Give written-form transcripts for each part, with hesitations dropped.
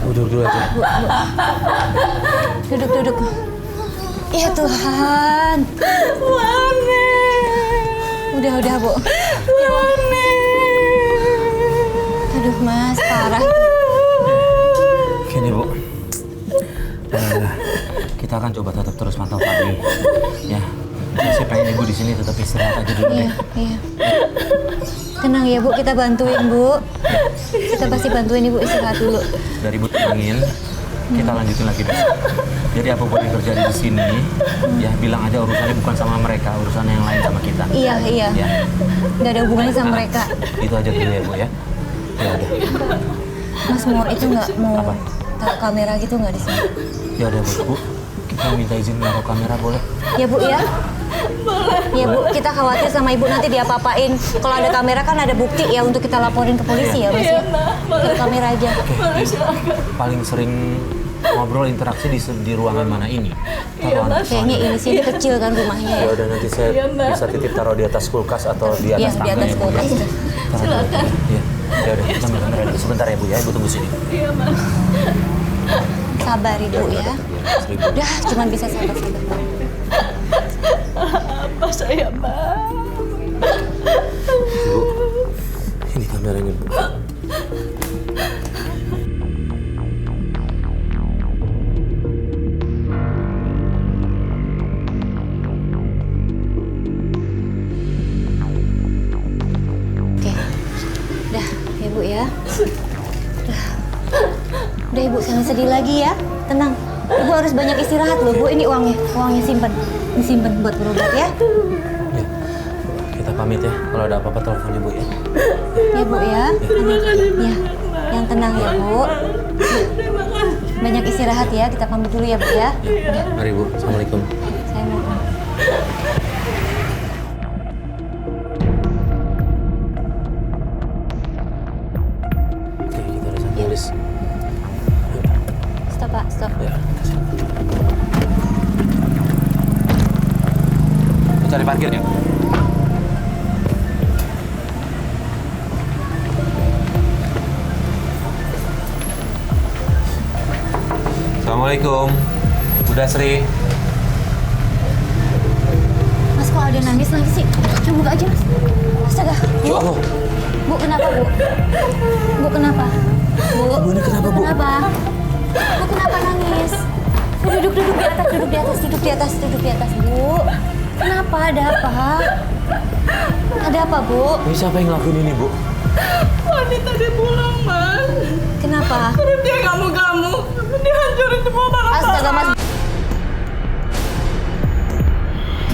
Duduk dulu aja. Duduk. Ya Tuhan. Wani. Udah, Bu. Wani. Aduh, Mas, parah. Gini, Bu. Kita akan coba tetap terus pantau Fani. Ya. Saya pengen Ibu di sini tetap istirahat aja dulu deh. Iya. Tenang ya, Bu, kita bantuin, Bu. Kita pasti bantuin Ibu istirahat dulu. Dari Ibu tenangin, kita lanjutin lagi besok. Jadi apapun yang terjadi di sini, ya bilang aja urusannya bukan sama mereka, urusannya yang lain sama kita. Iya. Ya. Nggak ada hubungannya sama mereka. Itu aja dulu ya, Bu ya. Ya udah. Mas mau itu nggak mau Apa? taruh kamera gitu nggak di sini? Ya udah, Bu. Kita minta izin naruh kamera boleh? Ya, Bu ya. Ya, Bu, kita khawatir sama Ibu nanti diapa-apain. Kalau ada kamera kan ada bukti ya untuk kita laporin ke polisi ya, Mas ya. Taruh kamera aja. Paling sering ngobrol interaksi di ruangan mana ini? Kayaknya ini sini kecil kan rumahnya Ya ya. udah nanti saya bisa titip taruh di atas kulkas atau di Iya, atas di tangga atas ya, Bu. kulkas. Silakan. Iya. Ya udah, kita ambil kamera dulu sebentar ya, Bu ya. Ibu tunggu sini. Sabar Ibu ya. Udah, cuman bisa sabar. Apa saya, Mbak? Bu, ini kameranya, Bu. Oke. Udah, ya Bu ya. Udah Ibu, jangan sedih lagi ya. Tenang. Ibu harus banyak istirahat loh, Bu. Ini uangnya simpen. Disimpan buat berobat ya. Ya. Kita pamit ya. Kalau ada apa-apa teleponnya, Bu ya. Ya Bu ya. Ya. Yang tenang ya Bu. Banyak istirahat ya. Kita pamit dulu ya Bu ya. Ya. Mari, Bu. Assalamualaikum. Saya mau. Oke, kita udah sampai polis. Stop Pak, stop. Ya, kasih. Cari parkirnya. Assalamualaikum, Bu Dasri. Mas kok ada nangis sih? Coba buka aja Mas. Astaga. Ya Allah. Bu kenapa Bu? Bu kenapa? Bu. Bu, ini kenapa, Bu? Kenapa? Bu kenapa nangis? Bu, duduk di atas, Bu. Kenapa? Ada apa? Ada apa, Bu? Ini siapa yang ngelakuin ini, Bu? Wanita dia pulang, Mas. Kenapa? Terus dia kamu. Dia hancurin semua barang-barang. Astaga, Mas.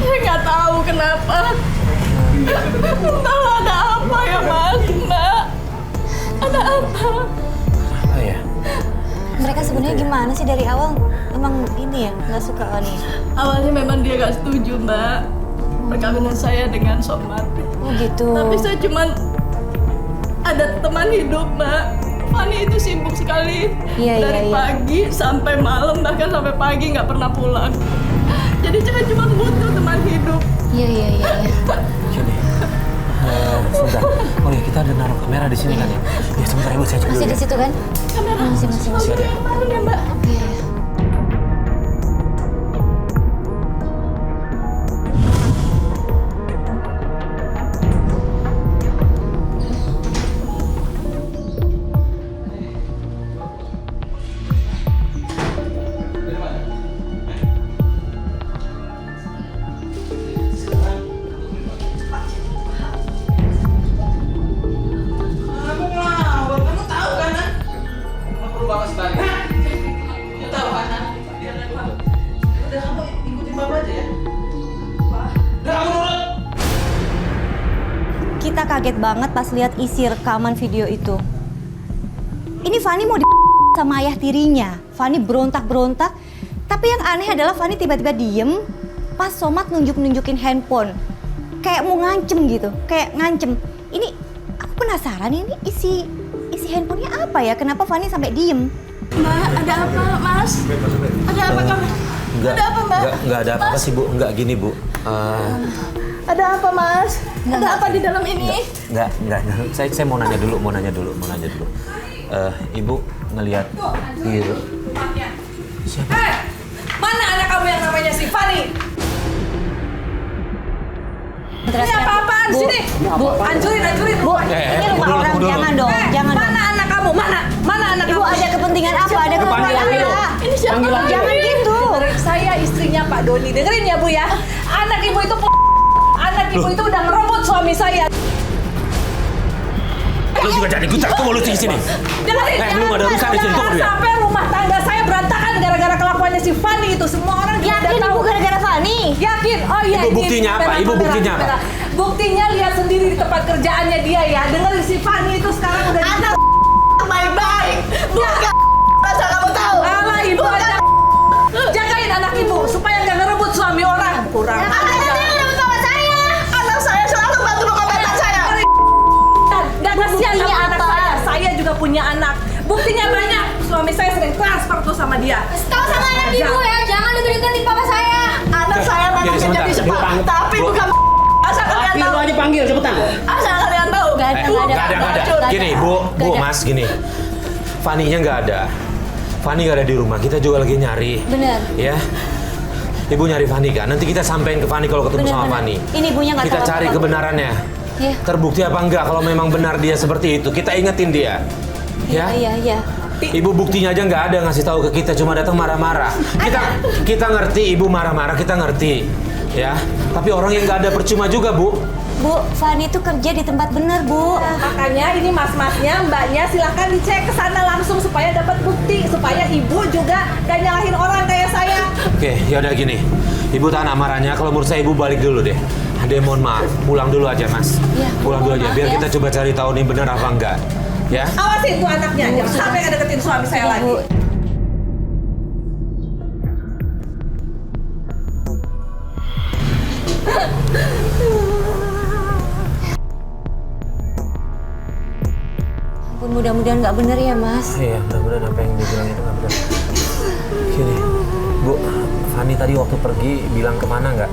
Saya nggak tahu kenapa. Entah ada apa ya, Mas, Mbak. Ada apa? Apa ya? Mereka sebenarnya gimana sih dari awal? Emang ini ya, nggak suka Oni? Awalnya memang dia nggak setuju, Mbak. Perkawinan saya dengan Somad. Oh gitu. Tapi saya cuman ada teman hidup, Mbak. Fani itu sibuk sekali. Iya, Dari iya. pagi sampai malam, bahkan sampai pagi nggak pernah pulang. Jadi saya cuma butuh teman hidup. Iya. Gini. Sebentar. Oh ya, kita ada naruh kamera di sini kan ya? Ya, sebentar Ibu, saya cek dulu Masih ya. di situ kan? Kamera. Masih. Masih ada. Kemarin ya, Mbak. Iya. Kita kaget banget pas lihat isi rekaman video itu. Ini Fani mau sama ayah tirinya. Fani berontak-berontak. Tapi yang aneh adalah Fani tiba-tiba diem pas Somad nunjukin handphone. Kayak mau ngancem gitu. Kayak ngancem. Ini aku penasaran ini isi handphonenya apa ya? Kenapa Fani sampai diem? Mbak, ada apa, Mas? Ada apa kamu? Ada apa, Mbak? Enggak ada apa-apa sih, Bu. Enggak gini, Bu. Ada apa, Mas? Ada apa di dalam ini? Enggak. Saya mau nanya dulu. Ibu ngelihat gitu. Siapa? Mana anak kamu yang namanya si Fani? Ini apa-apaan sini? Bu, Hancurin rumahnya. ini rumah orang, dulu. jangan dong, jangan dong. Mana anak kamu? Mana anak Ibu kamu? ada kepentingan apa? Ada kepentingan apa? Ini siapa? Jangan gitu. Dengerin, saya istrinya Pak Doni. Dengerin ya Bu ya. Anak ibu itu itu udah ngerebut suami saya. Lu juga jadi gucat ke mulut di sini. Dengerin, lu nggak ada urusan di sini, tunggu dia. sampai rumah tangga saya berantakan gara-gara kelakuannya si Fani itu. Semua orang juga udah Yakin tahu. Ibu gara-gara Fani? Yakin? Oh iya. Ibu, buktinya apa? Ibu, buktinya apa? Buktinya lihat sendiri di tempat kerjaannya dia ya. Dengerin si Fani itu sekarang udah anak baik-baik. Bukan. Masa kamu tahu? Alah ibu aja. Jagain anak ibu supaya nggak ngerebut suami orang. Kurang. Anak saya selalu bantu pengobatan saya. Nggak kasihan sama anak saya. Saya juga punya anak. Buktinya banyak. Suami saya sering transfer tuh sama dia. Tahu sama anak Ibu ya, jangan dituduh-tuduh papa saya. Anak saya memang sebentar. jadi sepak, tapi bukan. Asal kalian tahu. aja panggil cepetan. Asal kalian tahu. Nggak ada. Gini, Bu, Mas, gini. Faninya nggak ada. Fani nggak ada di rumah. Kita juga lagi nyari. Bener. Ya. Ibu nyari Fani kan? Nanti kita sampein ke Fani kalau ketemu sama Fani. Ini ibunya nggak Kita tahu cari apa-apa. kebenarannya. Iya. Terbukti apa enggak kalau memang benar dia seperti itu. Kita ingetin dia. Ya. Iya. Ibu buktinya aja nggak ada ngasih tahu ke kita, cuma datang marah-marah. Kita ngerti ibu marah-marah, kita ngerti, ya. Tapi orang yang nggak ada percuma juga, Bu. Bu, Fani itu kerja di tempat benar, Bu. Makanya ini mas-masnya, mbaknya silahkan dicek ke sana langsung supaya dapat bukti, supaya ibu juga gak nyalahin orang kayak saya. Oke, ya udah gini. Ibu tahan amarahnya. Kalau menurut saya ibu balik dulu deh. Ade mohon maaf, pulang dulu aja, Mas. Iya, Pulang dulu aja, maaf biar ya. kita coba cari tahu nih benar apa enggak. Ya. Awasin tuh anaknya, jangan sampai ngedeketin suami saya lagi. Bu, ampun, mudah-mudahan nggak bener ya, Mas. Iya, mudah-mudahan apa yang dibilang itu nggak benar. Gini, Bu, Fani tadi waktu pergi bilang kemana nggak?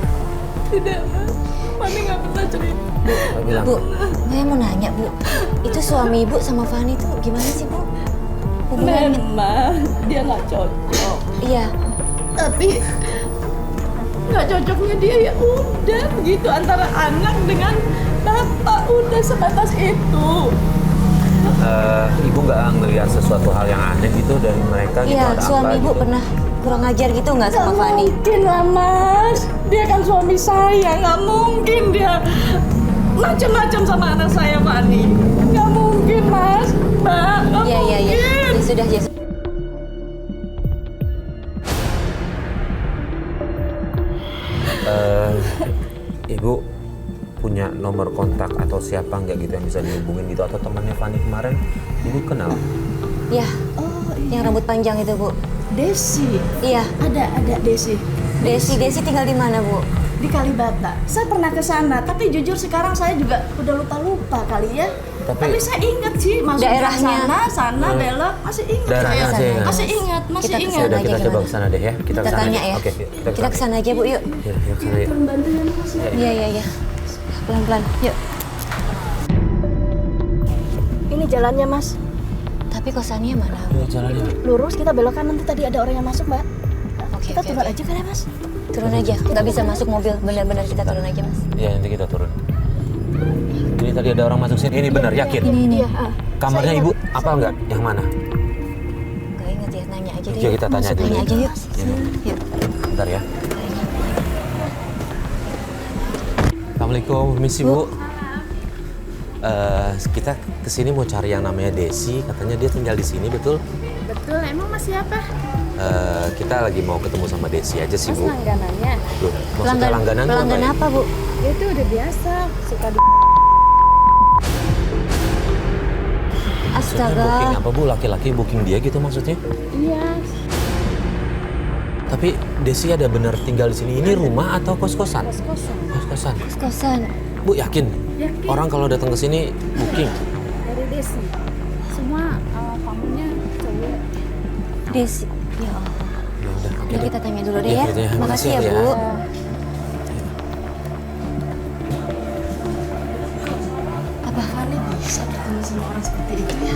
Tidak, mas. Mami gak pernah cerita. Nggak bilang. Bu, saya mau nanya, Bu. Itu suami Ibu sama Fani itu gimana sih, Bu? Hubungannya? Memang dia gak cocok. Iya. Tapi gak cocoknya dia ya udah begitu antara anak dengan bapak, udah sebatas itu. Ibu nggak ngelihat sesuatu hal yang aneh gitu dari mereka gitu, Iya, ada suami apa Ibu gitu? pernah kurang ajar gitu nggak sama Gak Fani? mungkin lah mas, dia kan suami saya, gak mungkin dia macam-macam sama anak saya Fani. Gak mungkin mas, mbak, gak Iya. mungkin. Ya sudah, ya. Ibu punya nomor kontak atau siapa nggak gitu yang bisa dihubungin gitu, atau temannya Fani kemarin Ibu kenal? Ya, yang rambut panjang itu, Bu. Desi, Iya, ada Desi Desi tinggal di mana, Bu? di Kalibata. Saya pernah ke sana, tapi jujur sekarang saya juga udah lupa kali ya. Tapi saya ingat sih masuk Daerahnya. sana belok masih ingat. Daerahnya saya. masih ingat. Masih ingat. Kita ingat. Ya udah, kita aja coba gimana? kesana deh ya. Kita kesana tanya aja. ya. Oke, Kita kesana aja, Bu, yuk. Ya, kesana yuk. Bantuin mas ya. Iya. Pelan-pelan, yuk. Ini jalannya mas. Tapi kosannya mana? Yuk, jalannya. Lurus kita belok kanan, nanti tadi ada orang yang masuk mbak. Oke, Kita oke, turun oke. aja kan ya mas? Turun aja, nggak bisa masuk mobil. Benar-benar kita turun aja, Mas. Ya, nanti kita turun. Ini tadi ada orang masuk sini. Ini benar, yakin? Ini. Iya. Kamarnya Ibu apa nggak? Yang mana? Nggak inget ya, nanya aja deh. Ya, kita tanya Masuk, dulu. tanya aja yuk. Yuk. Bentar ya. Assalamualaikum, misi Bu. Kita kesini mau cari yang namanya Desi. Katanya dia tinggal di sini, betul? Betul, emang mas siapa? Kita lagi mau ketemu sama Desi aja sih, Bu. Langganannya. Loh, maksudnya langganan tuh Pelanggan apa ya? apa, Bu? Dia tuh udah biasa suka di Maksudnya booking Astaga. apa, Bu? Laki-laki booking dia gitu maksudnya? iya. Tapi Desi ada benar tinggal di sini. Ini rumah atau kos-kosan? Kos-kosan Kos-kosan. Kosan. Bu, yakin? Yakin. Orang kalau datang ke sini booking. Dari Desi. Semua tamunya cowok. Desi. Ya Allah. Ya udah, oke Udah deh. kita tanya dulu deh Iya, ya. kita tanya. Makasih ya, Makasih Bu. ya. Apa? bisa ketemu sama orang seperti itu ya?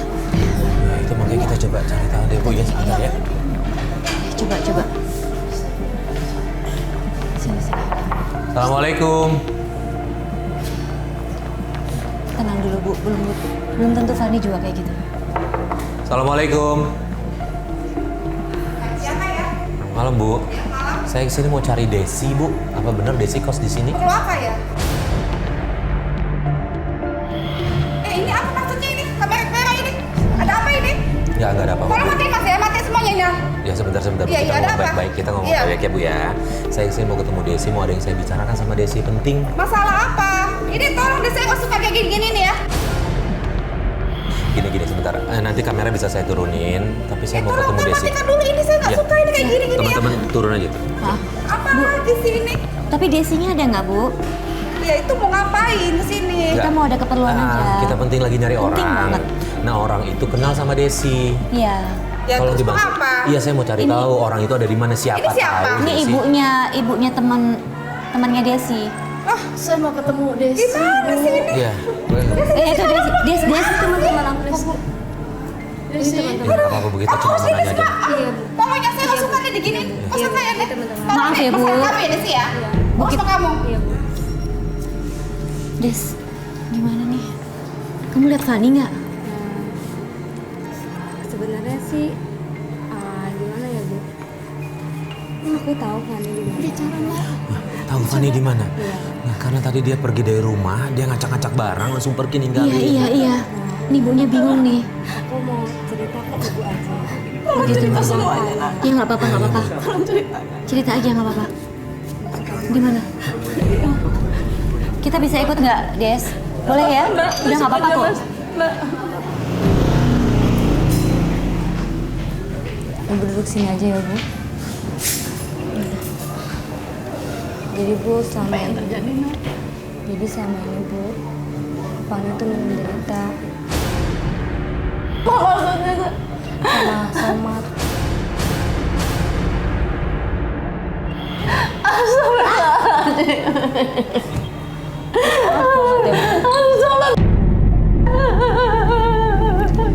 Ya itu makanya kita coba cari tahu deh Bu ya sebentar ya. Coba. Sini. Assalamualaikum. Tenang dulu Bu, belum tentu Fanny juga kayak gitu. Assalamualaikum. Siapa ya? Malam Bu. Saya kesini mau cari Desi Bu. Apa benar Desi kos di sini? Perlu apa ya? Ini apa maksudnya ini? Kamera merah ini? Ada apa ini? Ya nggak ada apa-apa Tolong Bu. matiin mas ya, matiin semuanya ini. Ya sebentar Bu. Iya, Kita ada ngomong apa? baik-baik. Kita ngomong Iya. baik ya Bu ya. Saya kesini mau ketemu Desi. Mau ada yang saya bicarakan sama Desi penting. Masalah apa? Ini tolong deh, saya nggak suka kayak gini-gini nih ya. Gini sebentar. Nanti kamera bisa saya turunin. Tapi saya mau ketemu Desi. Matikan dulu ini, saya nggak Ya. suka ini kayak gini-gini ya. Teman-teman turun aja tuh. Hah? Apa lagi sih ini? Tapi Desinya ada nggak Bu? Ya itu mau ngapain sini? Kita mau ada keperluan aja. Kita penting lagi nyari Penting orang. banget. Nah orang itu kenal sama Desi. Iya. Ya Tolong terus mau dibantu. apa? Iya saya mau cari Ini- tahu orang itu ada di mana siapa Ini siapa? tahu. Ini Desi. ibunya temannya Desi. Oh, Saya mau ketemu Desi. gimana sih ini? Iya. boleh. Itu Desi teman-teman aku. Desi. Iya nggak apa-apa begitu cuma mau nanya aja. Iya, Bu. Pokoknya saya nggak suka nih digini. Maksud saya nih. Maaf ya, Bu. Masalah kamu ini sih ya. Bos sama kamu. Iya, Bu. Des, gimana nih? Kamu lihat Fanny nggak? Sebenarnya sih gimana ya, Bu? Aku tahu Fanny di mana. Tahu Fanny di mana? Iya. Nah, karena tadi dia pergi dari rumah, dia ngacak-ngacak barang langsung pergi ninggalin. Iya. Nih ibunya bingung nih. Aku mau cerita ke Ibu aja. Oh gitu. Ya nggak apa-apa. Cerita aja nggak apa-apa. Gimana? Kita bisa ikut nggak, Des? Boleh ya? Udah nggak apa-apa kok. Ibu duduk sini aja ya, Bu. Jadi Bu, selama ini Bu, Fanny tuh menderita sama somat.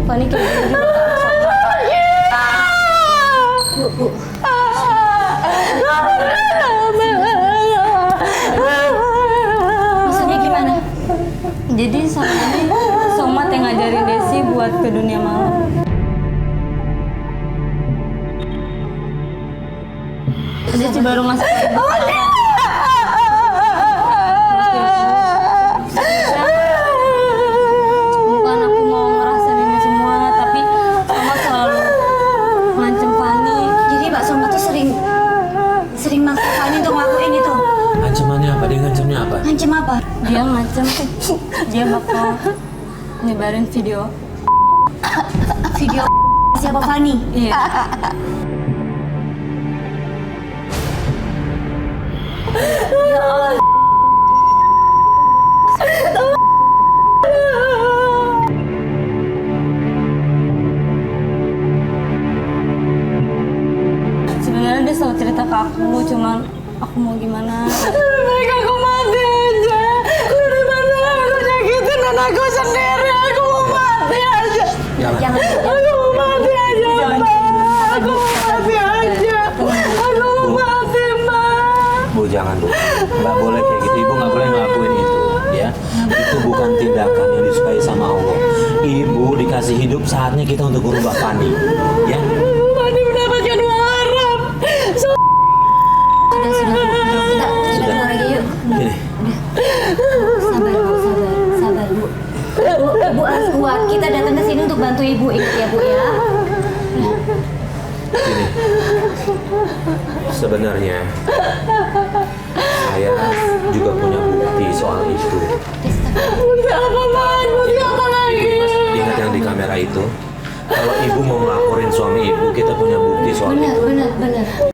Fanny kayak gini juga Bu. Maksudnya gimana? Jadi sama ini somat yang ngajarin Desi buat ke dunia malam. Desi baru masuk. Bukan aku mau ngerasain ini semua, tapi Somat selalu ngancem Fanny. Jadi Mbak Soma tuh sering maksa Fanny untuk ngelakuin itu. Ancamannya apa? Dia ngancamnya apa? Ngancem apa? Dia ngancem, dia bakal nyebarin video. Video siapa Fanny? Iya. Ya Allah. Sebenarnya dia selalu cerita ke aku, cuman aku mau gimana? Mereka aku mati aja. Daripada aku nyakitin anakku sendiri, aku mau mati aja. Jangan. Aku mau mati aja, Mbak. Aku mau mati aja. Aku mau mati, Mbak. Bu jangan Bu. Nggak boleh kayak gitu. Ibu nggak boleh ngelakuin itu. Ya. Itu bukan tindakan yang disukai sama Allah. Ibu dikasih hidup saatnya kita untuk merubah Fanny. Ya. Fanny mendapatkan uang haram. Sudah. Kita keluar aja yuk. Gini. Sabar Bu. Ibu harus kuat. Kita datang ke sini untuk bantu Ibu, ingat ya Bu ya. Gini. Sebenarnya saya juga punya bukti soal itu. Bukti apa lagi? Bukti apa lagi? Ingat yang di kamera itu. Kalau ibu mau ngelaporin suami ibu, kita punya bukti soal itu. Benar.